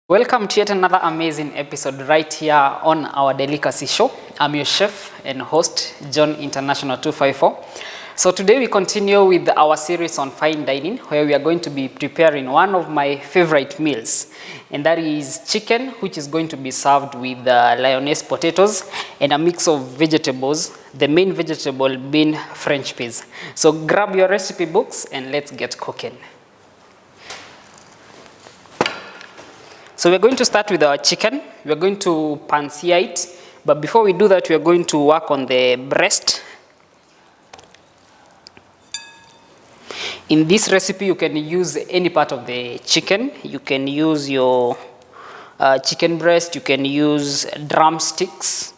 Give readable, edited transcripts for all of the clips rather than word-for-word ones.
Welcome to yet another amazing episode right here on our Delicacy show. I'm your chef and host, John International 254. So today we continue with our series on fine dining, where we are going to be preparing one of my favorite meals, and that is chicken, which is going to be served with lioness potatoes and a mix of vegetables, the main vegetable being French peas. So grab your recipe books and let's get cooking. So we're going to start with our chicken. We're going to pan-sear it, but before we do that, we're going to work on the breast. In this recipe, you can use any part of the chicken. You can use your chicken breast, you can use drumsticks.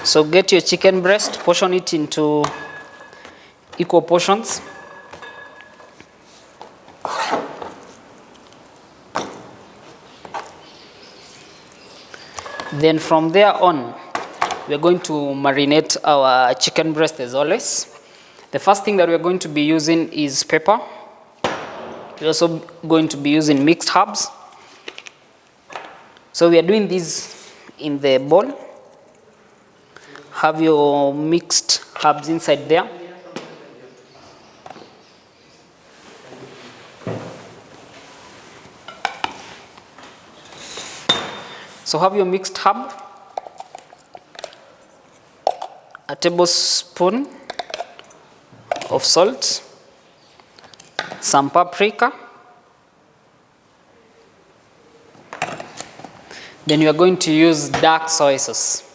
So get your chicken breast, portion it into equal portions. Then from there on, we're going to marinate our chicken breast as always. The first thing that we're going to be using is pepper. We're also going to be using mixed herbs. So we are doing this in the bowl. Have your mixed herbs inside there. So have your mixed herb, a tablespoon of salt, some paprika. Then you are going to use dark soy sauce.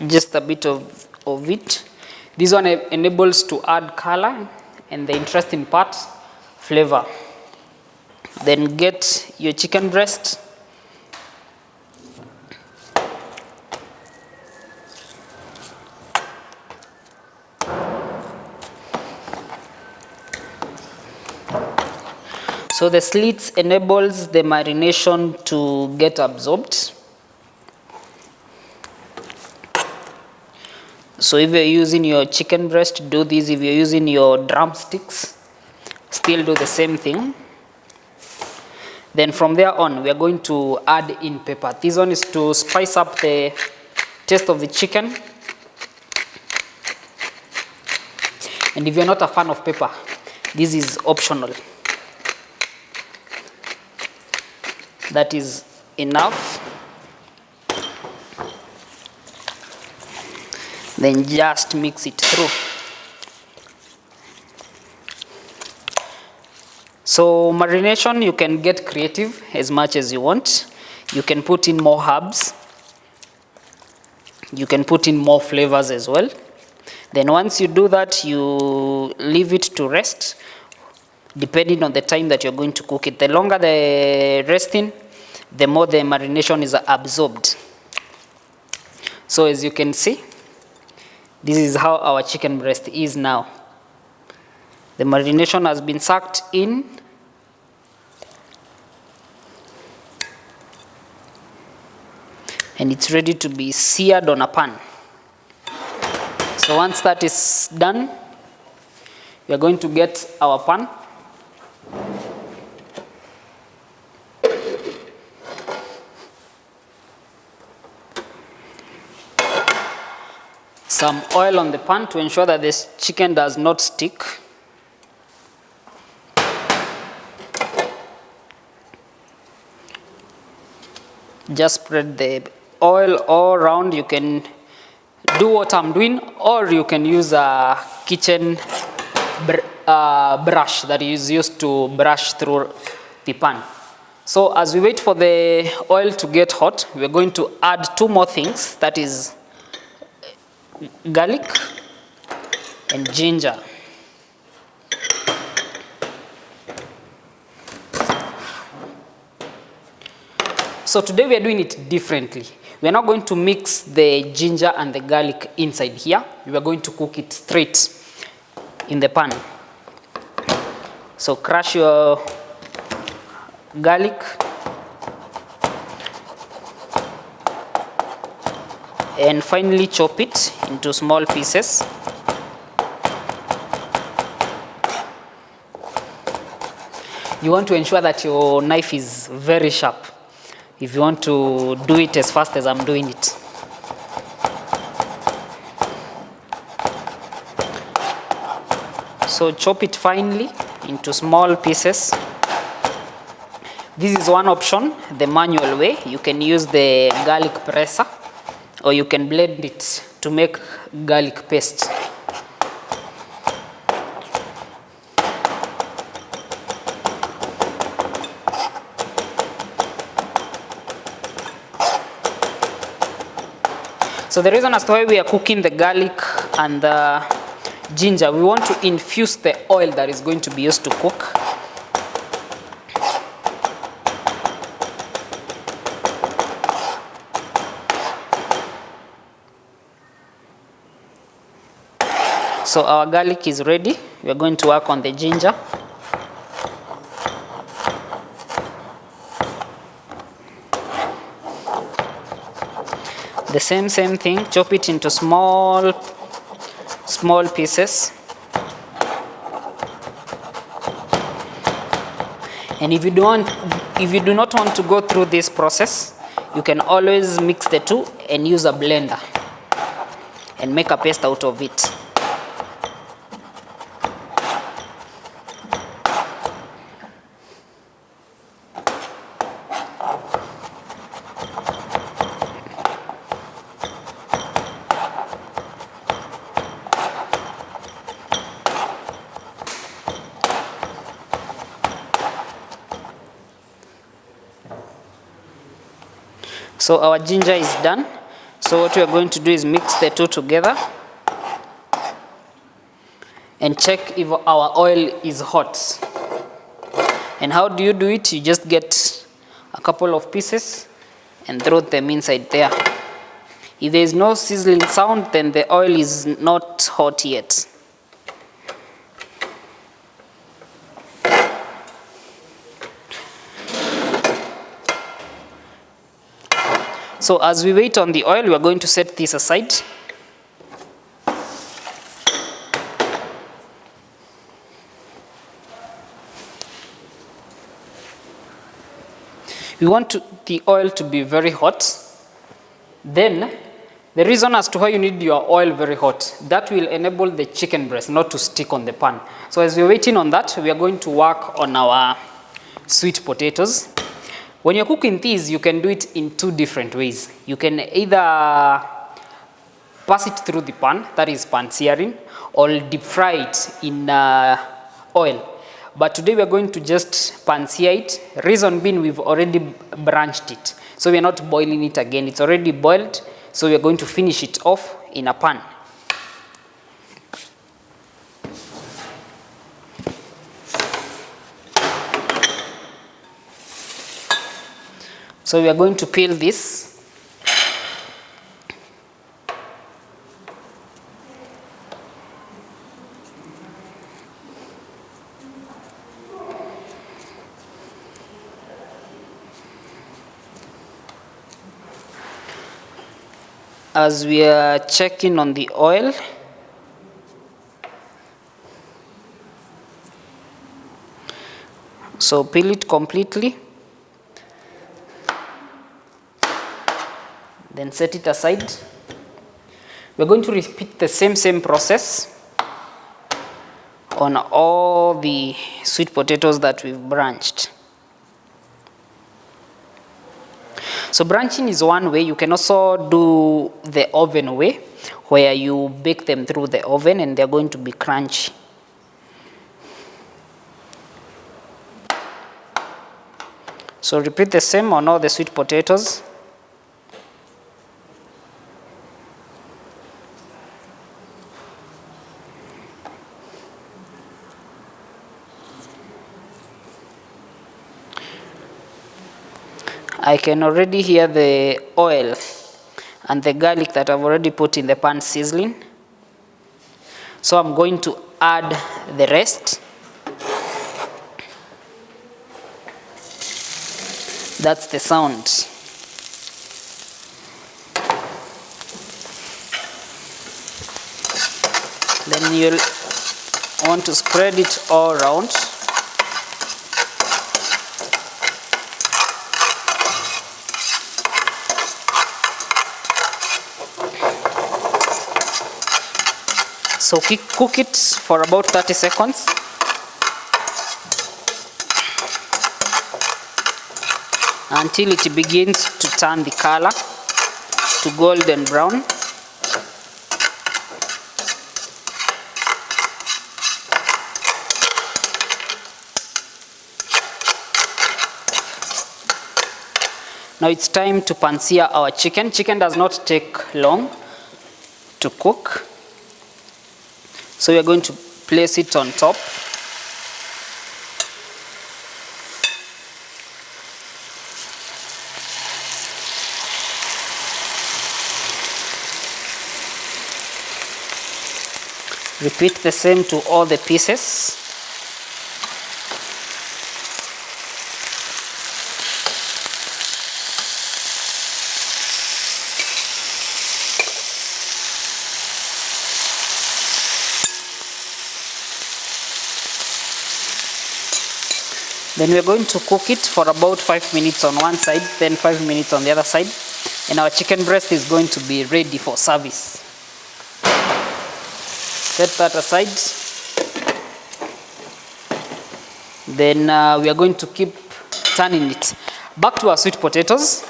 Just a bit of it. This one enables to add color and the interesting part, flavor. Then get your chicken breast. So the slits enables the marination to get absorbed. So if you're using your chicken breast, do this. If you're using your drumsticks, still do the same thing. Then from there on, we are going to add in pepper. This one is to spice up the taste of the chicken. And if you're not a fan of pepper, this is optional. That is enough. Then just mix it through. So marination, you can get creative as much as you want. You can put in more herbs. You can put in more flavors as well. Then once you do that, you leave it to rest, depending on the time that you're going to cook it. The longer the resting, the more the marination is absorbed. So as you can see, this is how our chicken breast is now. The marination has been sucked in. And it's ready to be seared on a pan. So once that is done, we are going to get our pan. Some oil on the pan to ensure that this chicken does not stick. Just spread the oil all around. You can do what I'm doing, or you can use a kitchen brush that is used to brush through the pan. So as we wait for the oil to get hot, we're going to add two more things, that is garlic and ginger. So today we are doing it differently. We are not going to mix the ginger and the garlic inside here. We are going to cook it straight in the pan. So crush your garlic and finally chop it into small pieces. You want to ensure that your knife is very sharp if you want to do it as fast as I'm doing it. So chop it finely into small pieces. This is one option, the manual way. You can use the garlic presser, or you can blend it to make garlic paste. So the reason as to why we are cooking the garlic and the ginger, we want to infuse the oil that is going to be used to cook. So our garlic is ready. We are going to work on the ginger. The same thing, chop it into small pieces. And if you do not want to go through this process, you can always mix the two and use a blender and make a paste out of it. So our ginger is done. So what we are going to do is mix the two together and check if our oil is hot. And how do you do it? You just get a couple of pieces and throw them inside there. If there is no sizzling sound, then the oil is not hot yet. So as we wait on the oil, we are going to set this aside. We want the oil to be very hot. Then, the reason as to why you need your oil very hot, that will enable the chicken breast not to stick on the pan. So as we're waiting on that, we are going to work on our sweet potatoes. When you're cooking these, you can do it in two different ways. You can either pass it through the pan, that is pan searing, or deep fry it in oil. But today we are going to just pan sear it. Reason being, we've already branched it. So we are not boiling it again. It's already boiled. So we are going to finish it off in a pan. So we are going to peel this. As we are checking on the oil, so peel it completely, then set it aside. We're going to repeat the same process on all the sweet potatoes that we've branched. So branching is one way. You can also do the oven way, where you bake them through the oven and they're going to be crunchy. So repeat the same on all the sweet potatoes. I can already hear the oil and the garlic that I've already put in the pan sizzling. So I'm going to add the rest. That's the sound. Then you'll want to spread it all around. So cook it for about 30 seconds. Until it begins to turn the color to golden brown. Now it's time to pan-sear our chicken. Chicken does not take long to cook. So we are going to place it on top. Repeat the same to all the pieces. Then we are going to cook it for about 5 minutes on one side, then 5 minutes on the other side, and our chicken breast is going to be ready for service. Set that aside. Then we are going to keep turning it. Back to our sweet potatoes.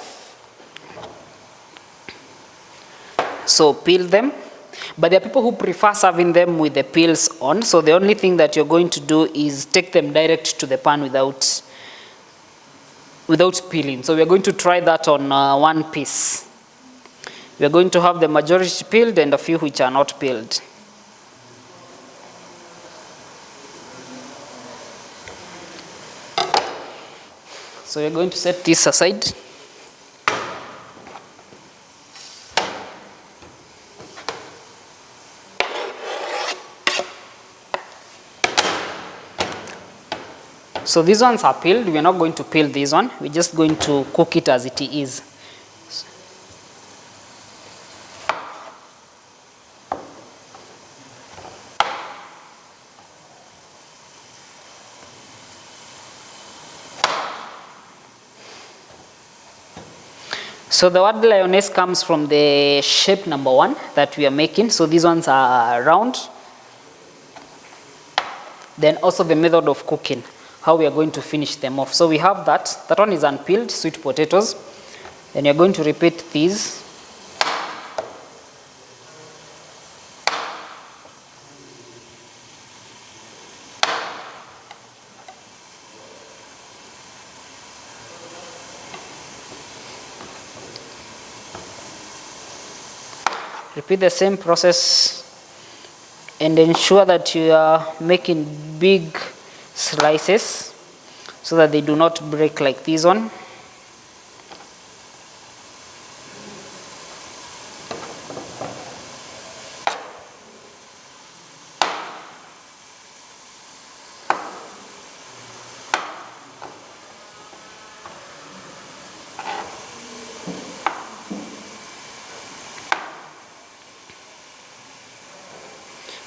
So peel them. But there are people who prefer serving them with the peels on. So the only thing that you're going to do is take them direct to the pan without peeling. So we're going to try that on one piece. We're going to have the majority peeled and a few which are not peeled. So we're going to set this aside. So these ones are peeled. We're not going to peel this one. We're just going to cook it as it is. So the word lioness comes from the shape number 1 that we are making. So these ones are round. Then also the method of cooking, how we are going to finish them off. So we have that. That one is unpeeled, sweet potatoes. Then you're going to repeat these. Repeat the same process and ensure that you are making big slices so that they do not break like this one.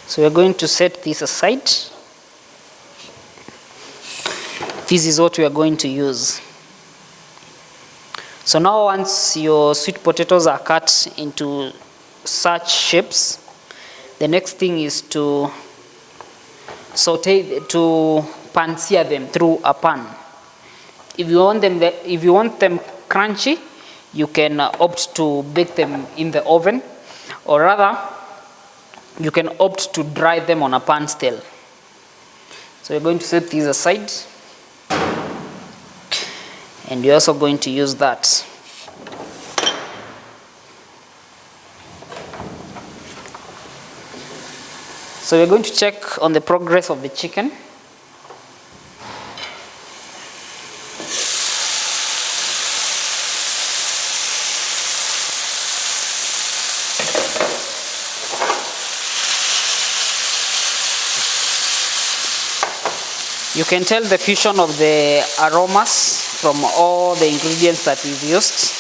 So we're going to set this aside. This is what we are going to use. So now once your sweet potatoes are cut into such shapes, the next thing is to pan-sear them through a pan. If you want them crunchy, you can opt to bake them in the oven, or rather you can opt to dry them on a pan still. So we're going to set these aside, and we're also going to use that. So we're going to check on the progress of the chicken. You can tell the fusion of the aromas from all the ingredients that we've used.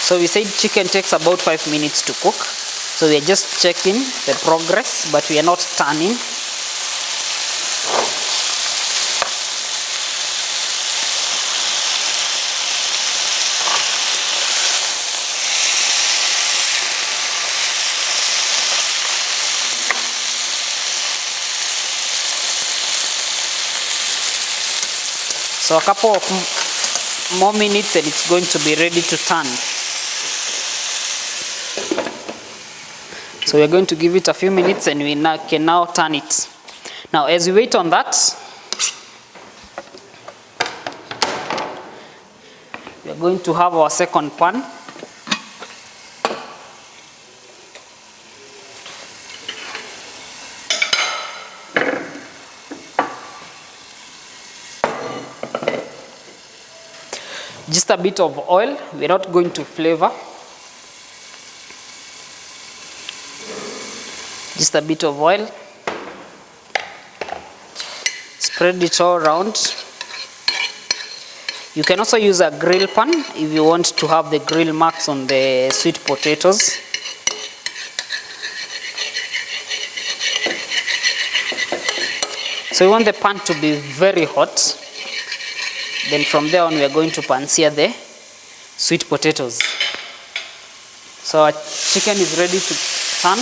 So we said chicken takes about 5 minutes to cook. So we are just checking the progress, but we are not turning. So a couple of more minutes and it's going to be ready to turn. So we're going to give it a few minutes and we can now turn it. Now as we wait on that, we're going to have our second pan. Just a bit of oil, we're not going to flavor. Just a bit of oil. Spread it all around. You can also use a grill pan if you want to have the grill marks on the sweet potatoes. So we want the pan to be very hot. Then from there on we are going to pan-sear the sweet potatoes. So our chicken is ready to turn.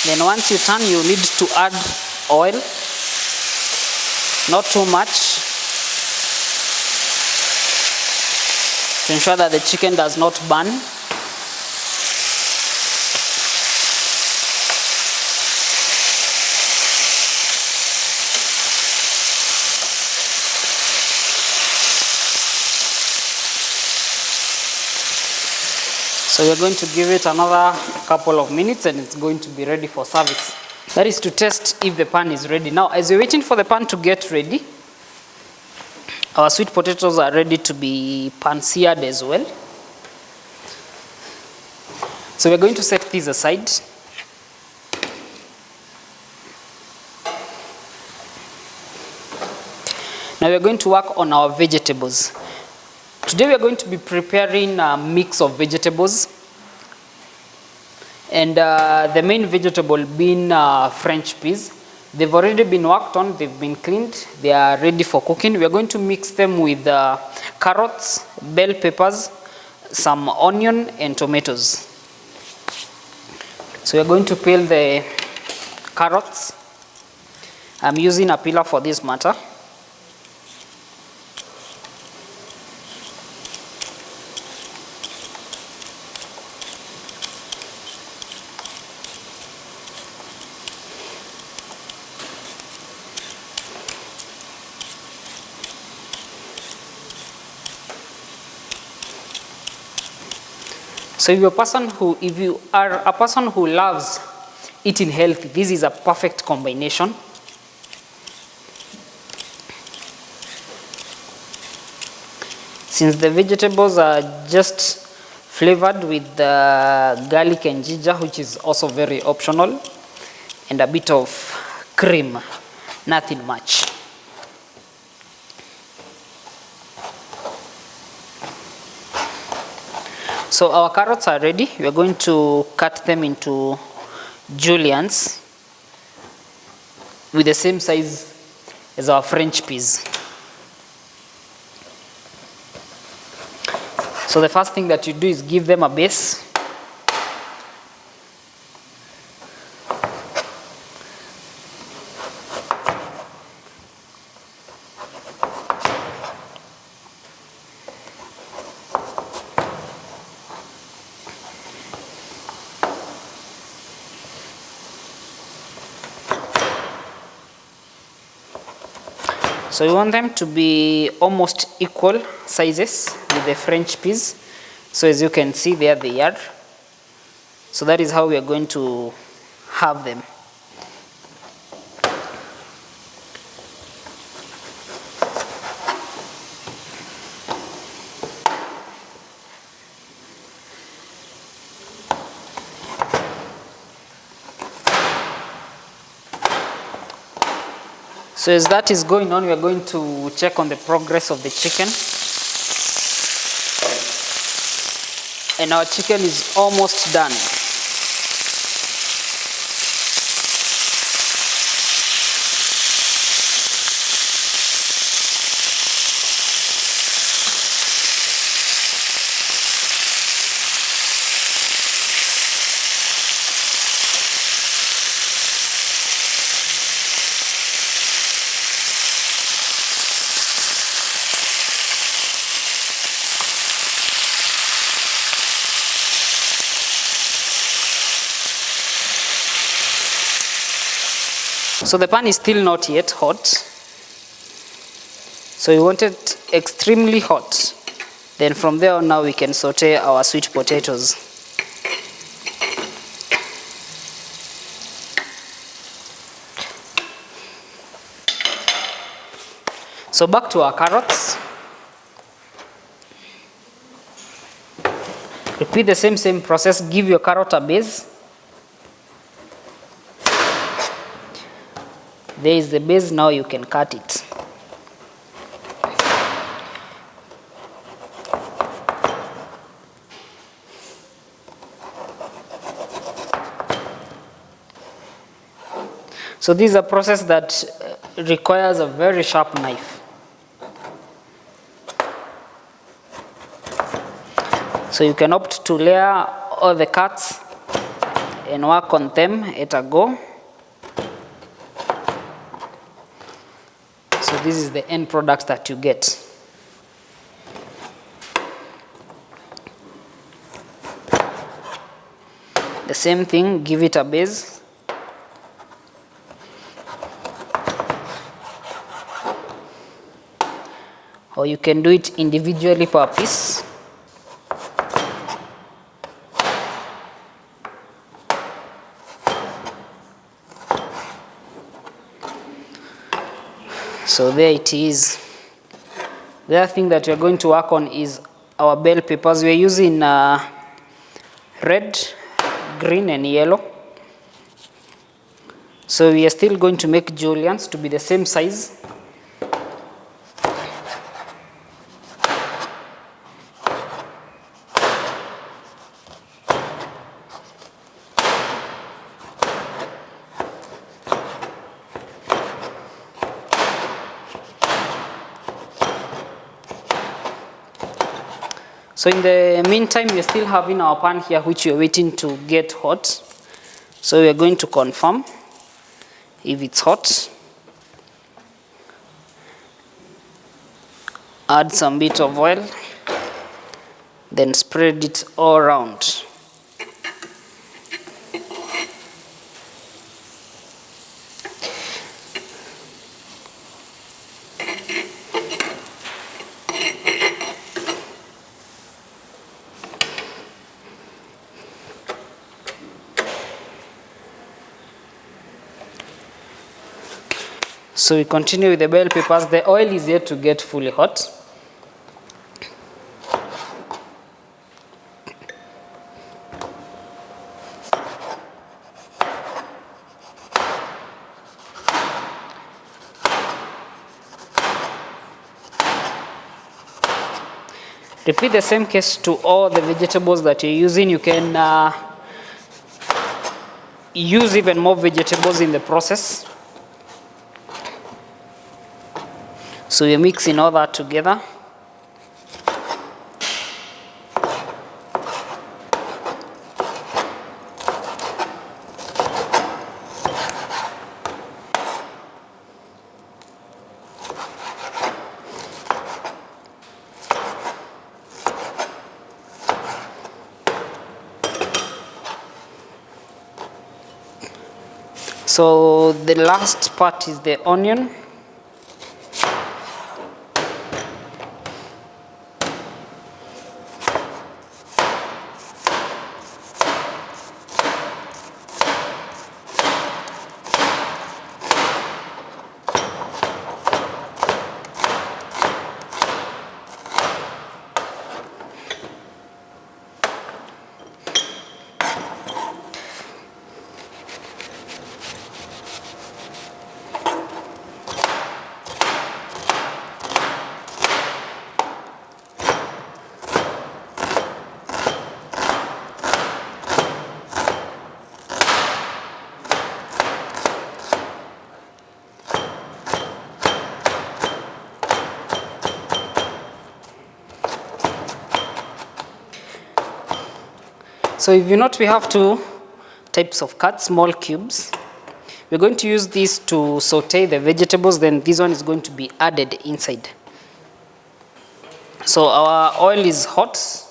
Then once you turn, you need to add oil, not too much, to ensure that the chicken does not burn. So we're going to give it another couple of minutes and it's going to be ready for service. That is to test if the pan is ready. Now, as we're waiting for the pan to get ready, our sweet potatoes are ready to be pan-seared as well. So we're going to set these aside. Now we're going to work on our vegetables. Today we are going to be preparing a mix of vegetables, and the main vegetable being French peas. They've already been worked on, they've been cleaned, they are ready for cooking. We are going to mix them with carrots, bell peppers, some onion and tomatoes. So we are going to peel the carrots. I'm using a peeler for this matter. So if you are a person who loves eating healthy, this is a perfect combination. Since the vegetables are just flavored with garlic and ginger, which is also very optional, and a bit of cream, nothing much. So our carrots are ready. We are going to cut them into juliennes with the same size as our French peas. So the first thing that you do is give them a base. So we want them to be almost equal sizes with the French peas. So as you can see there they are. So that is how we are going to have them. So as that is going on, we are going to check on the progress of the chicken. And our chicken is almost done. So the pan is still not yet hot. So we want it extremely hot. Then from there on now we can saute our sweet potatoes. So back to our carrots. Repeat the same process. Give your carrot a base. There is the base, now you can cut it. So this is a process that requires a very sharp knife. So you can opt to layer all the cuts and work on them at a go. So this is the end product that you get. The same thing, give it a base. Or you can do it individually per piece. So there it is. The other thing that we are going to work on is our bell peppers. We are using red, green and yellow. So we are still going to make juliennes to be the same size. So in the meantime, we are still having our pan here, which we are waiting to get hot. So we are going to confirm if it's hot. Add some bit of oil, then spread it all around. So we continue with the bell peppers. The oil is yet to get fully hot. Repeat the same case to all the vegetables that you're using. You can use even more vegetables in the process. So we're mixing all that together. So the last part is the onion. So if you note, we have two types of cuts, small cubes. We're going to use this to saute the vegetables, then this one is going to be added inside. So our oil is hot.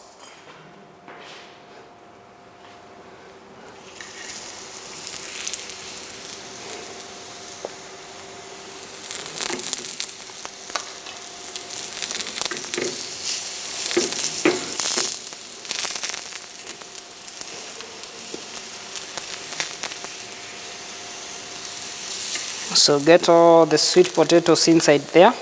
So get all the sweet potatoes inside there.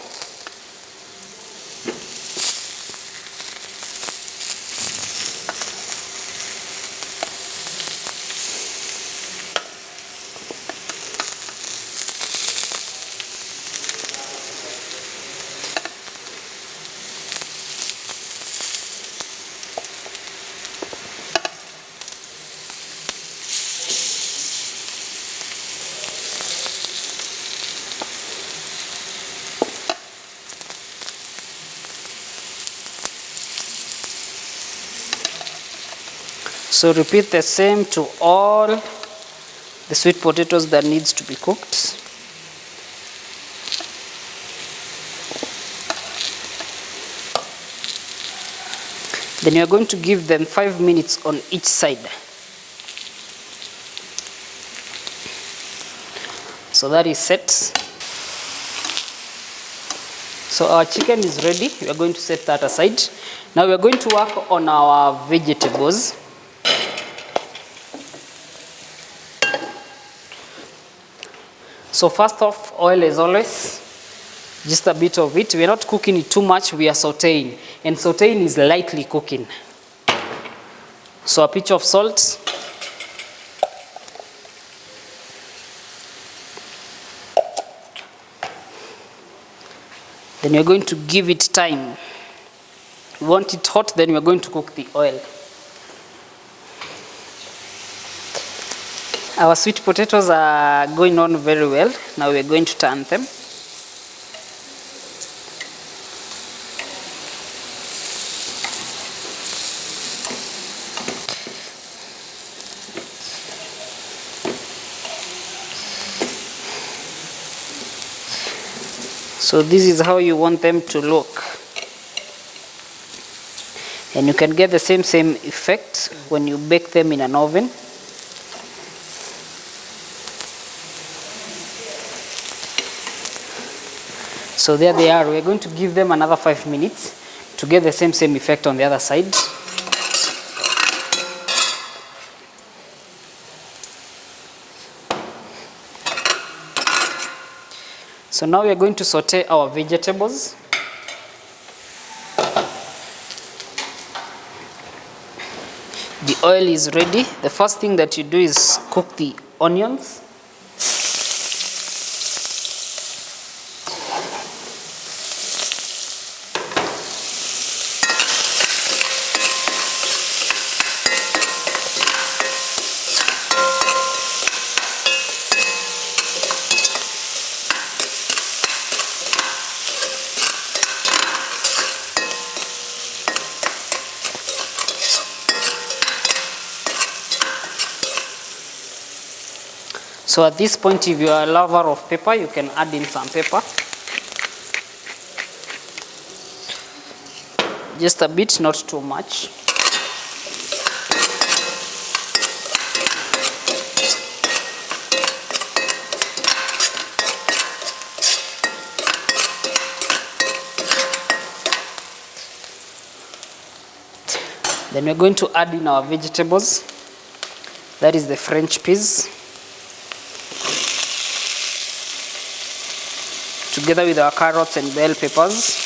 So repeat the same to all the sweet potatoes that needs to be cooked. Then you are going to give them 5 minutes on each side. So that is set. So our chicken is ready. We are going to set that aside. Now we are going to work on our vegetables. So first off, oil as always, just a bit of it. We are not cooking it too much, we are sauteing. And sauteing is lightly cooking. So a pinch of salt. Then you're going to give it time. You want it hot, then you're going to cook the oil. Our sweet potatoes are going on very well. Now we're going to turn them. So this is how you want them to look. And you can get the same effect when you bake them in an oven. So there they are. We're going to give them another 5 minutes to get the same effect on the other side. So now we are going to saute our vegetables. The oil is ready. The first thing that you do is cook the onions. So at this point, if you are a lover of pepper, you can add in some pepper. Just a bit, not too much. Then we're going to add in our vegetables. That is the French peas. Together with our carrots and bell peppers.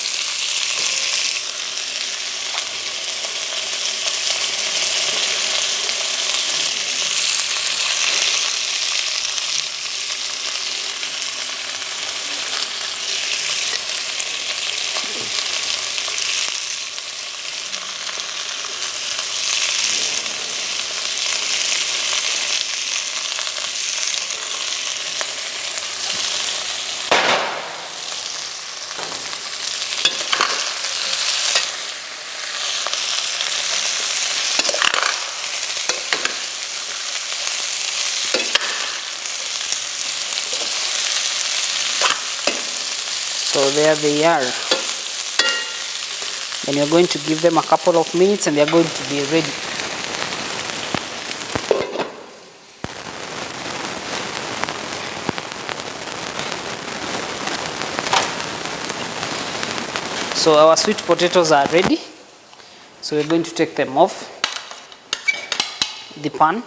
So there they are. Then you're going to give them a couple of minutes and they're going to be ready. So our sweet potatoes are ready. So we're going to take them off the pan.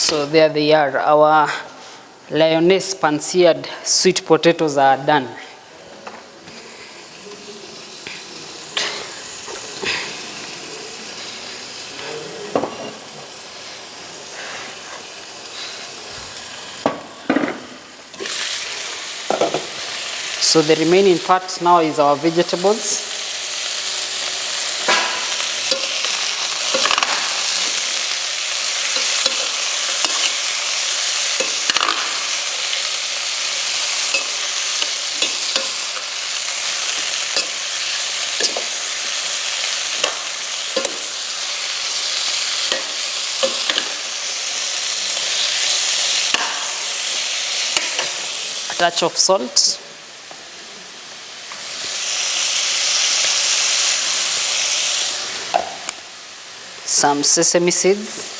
So there they are. Our Lioness pan-seared sweet potatoes are done. So the remaining part now is our vegetables. A touch of salt. Some sesame seeds.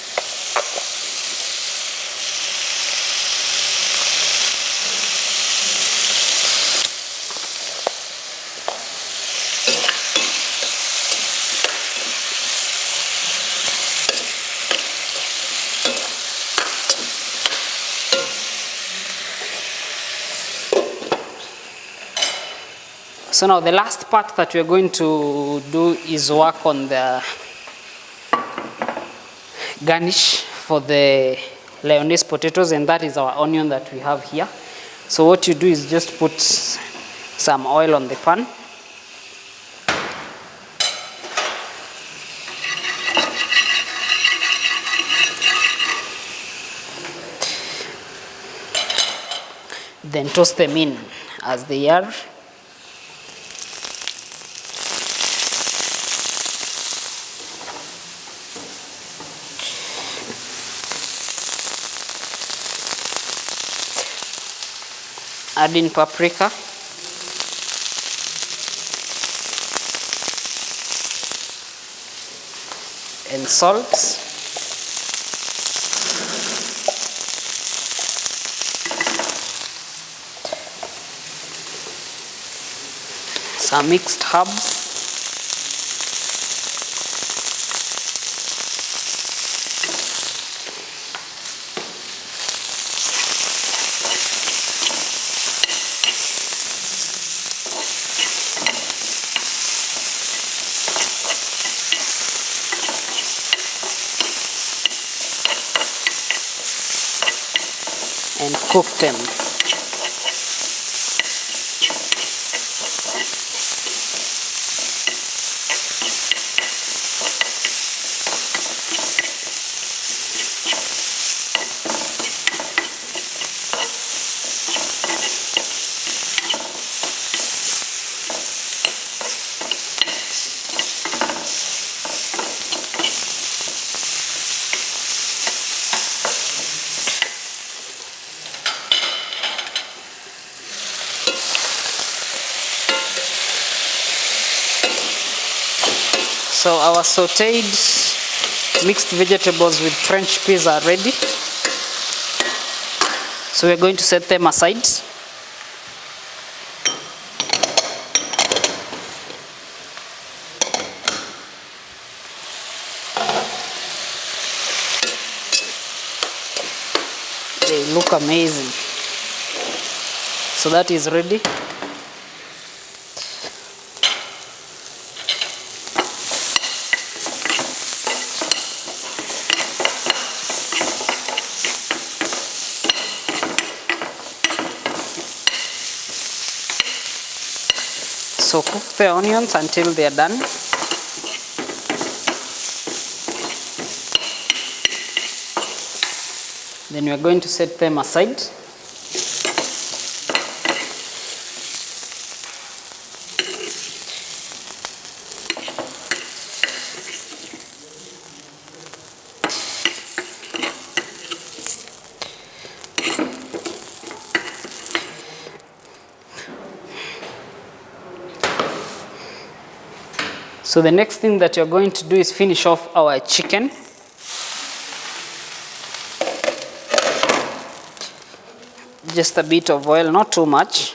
So now the last part that we're going to do is work on the garnish for the Lioness potatoes, and that is our onion that we have here. So what you do is just put some oil on the pan. Then toss them in as they are. Add in paprika, and salt. Some mixed herbs. And cook them. So our sauteed mixed vegetables with French peas are ready. So we're going to set them aside. They look amazing. So that is ready. So cook the onions until they are done. Then we are going to set them aside. So the next thing that you're going to do is finish off our chicken. Just a bit of oil, not too much.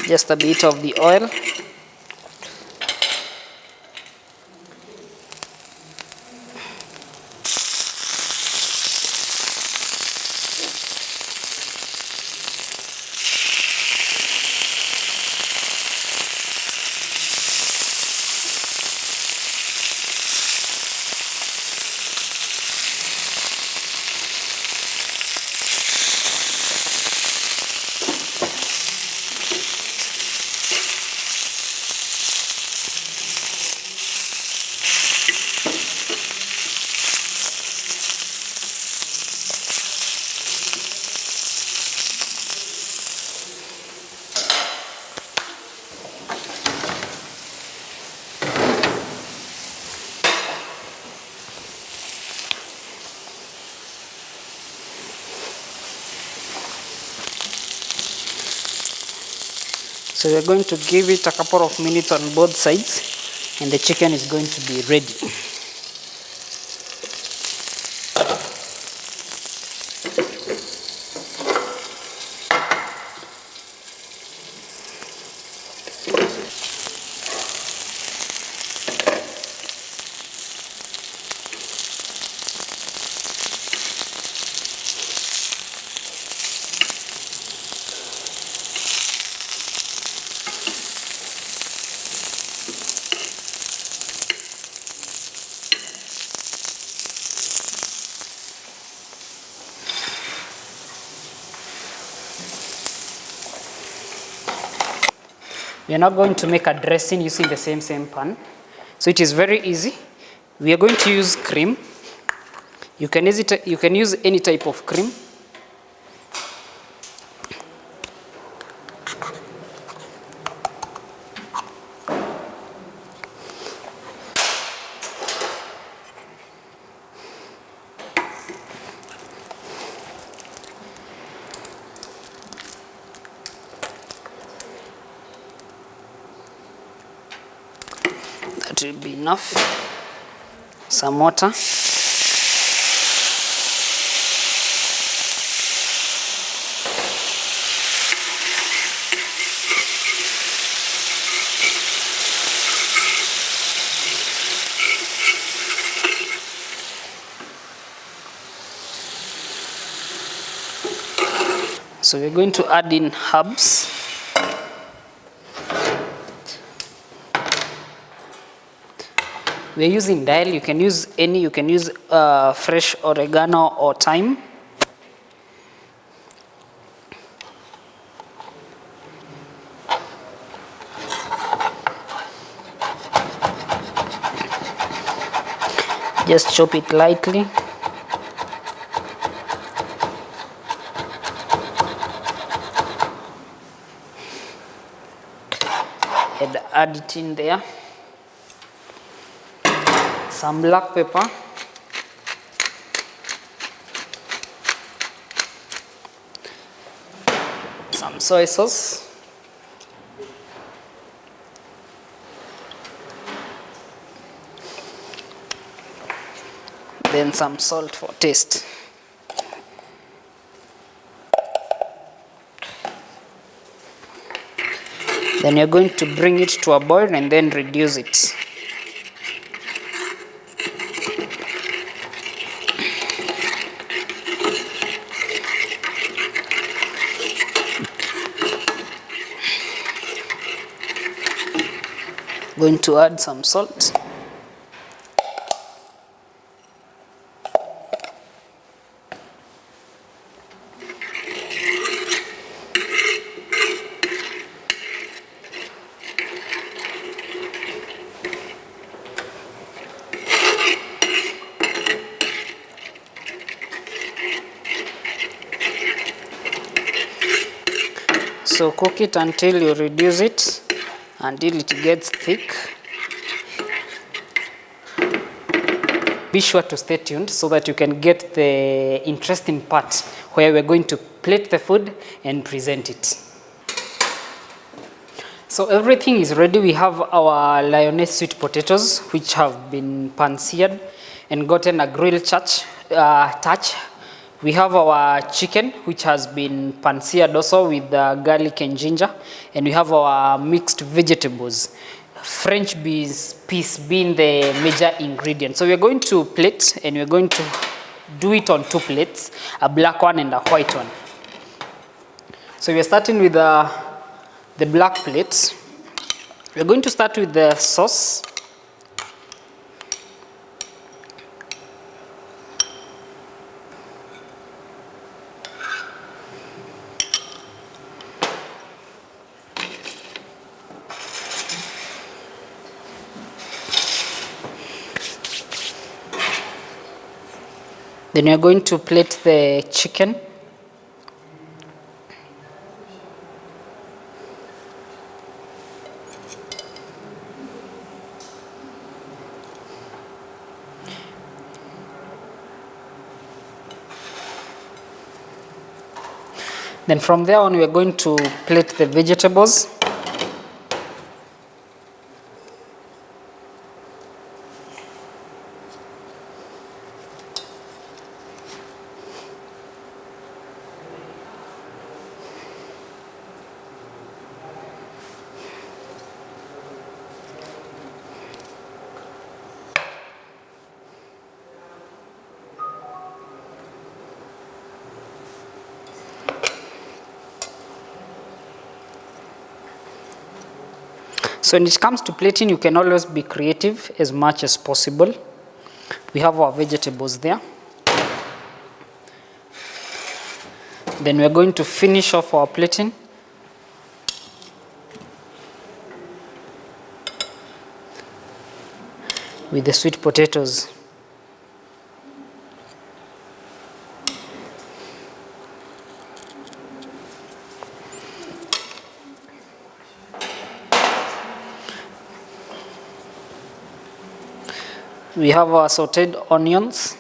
Just a bit of the oil. So we're going to give it a couple of minutes on both sides and the chicken is going to be ready. We are now going to make a dressing using the same pan. So it is very easy. We are going to use cream. You can use any type of cream. That will be enough. Some water. So we're going to add in herbs. We're using dill. You can use any. You can use fresh oregano or thyme. Just chop it lightly. And add it in there. Some black pepper. soy sauce. Then some salt for taste. Then you're going to bring it to a boil and then reduce it. Going to add some salt. So cook it until you reduce it, until it gets thick. Be sure to stay tuned so that you can get the interesting part where we're going to plate the food and present it. So everything is ready. We have our Lyonnaise sweet potatoes, which have been pan-seared and gotten a grilled touch. We have our chicken, which has been pan-seared also with garlic and ginger. And we have our mixed vegetables, French peas being the major ingredient. So we're going to plate, and we're going to do it on 2 plates, a black one and a white one. So we're starting with the black plate. We're going to start with the sauce. Then you're going to plate the chicken. Then from there on, we are going to plate the vegetables. So when it comes to plating, you can always be creative as much as possible. We have our vegetables there. Then we're going to finish off our plating with the sweet potatoes. We have our sauteed onions.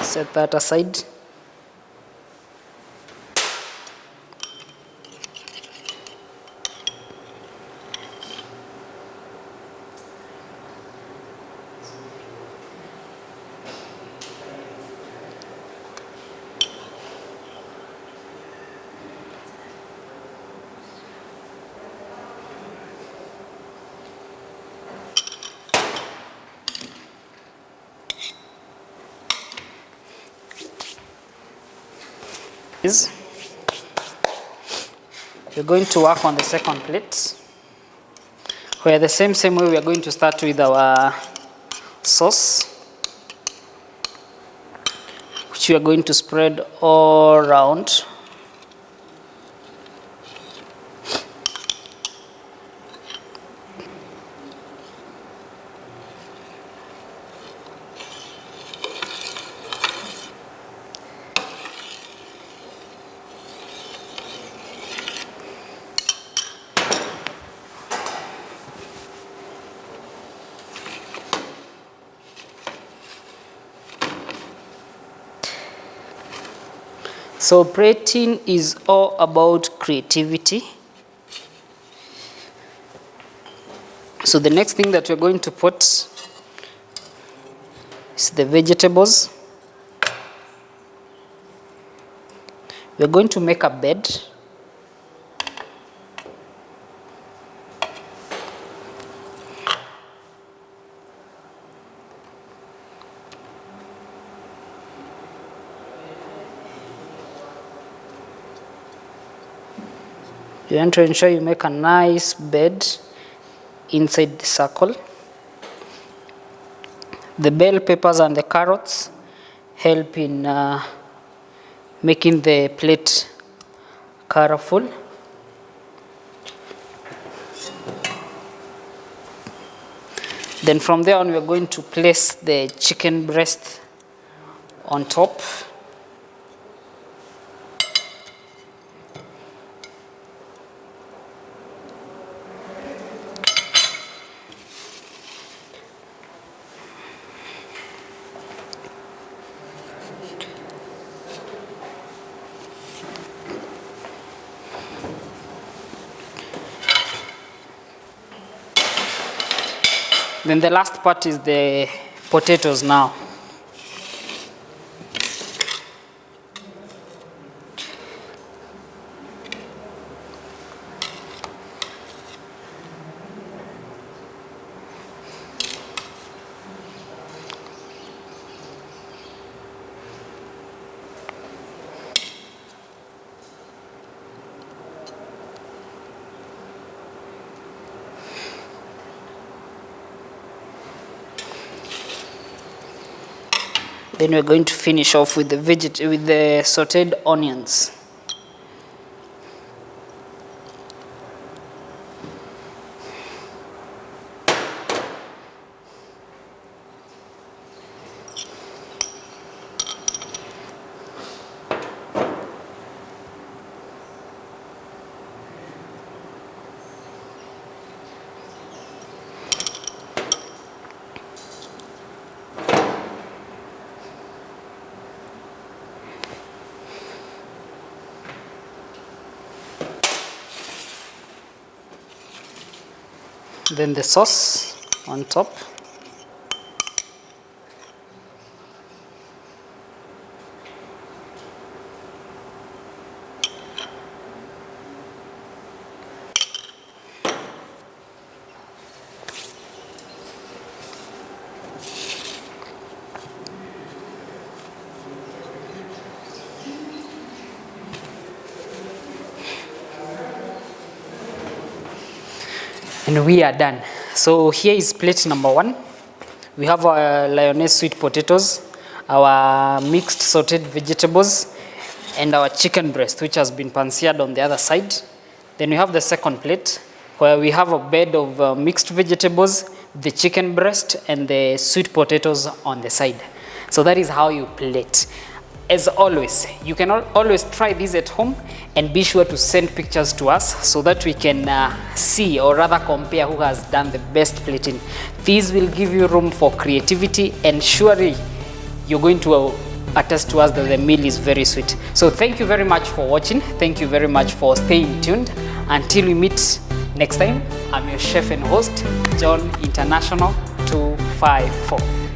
Set that aside. We're going to work on the second plate, where the same way we are going to start with our sauce, which we are going to spread all around. So plating is all about creativity. So the next thing that we're going to put is the vegetables. We're going to make a bed. You want to ensure you make a nice bed inside the circle. The bell peppers and the carrots help in making the plate colorful. Then from there on, we're going to place the chicken breast on top. Then the last part is the potatoes now. Then we're going to finish off with the sauteed onions. Then the sauce on top. And we are done. So here is plate number 1. We have our Lyonnaise sweet potatoes, our mixed sauteed vegetables, and our chicken breast, which has been pan-seared on the other side. Then we have the second plate, where we have a bed of mixed vegetables, the chicken breast, and the sweet potatoes on the side. So that is how you plate. As always, you can always try this at home, and be sure to send pictures to us so that we can see, or rather compare, who has done the best plating. These will give you room for creativity, and surely you're going to attest to us that the meal is very sweet. So thank you very much for watching. Thank you very much for staying tuned. Until we meet next time, I'm your chef and host, John International 254.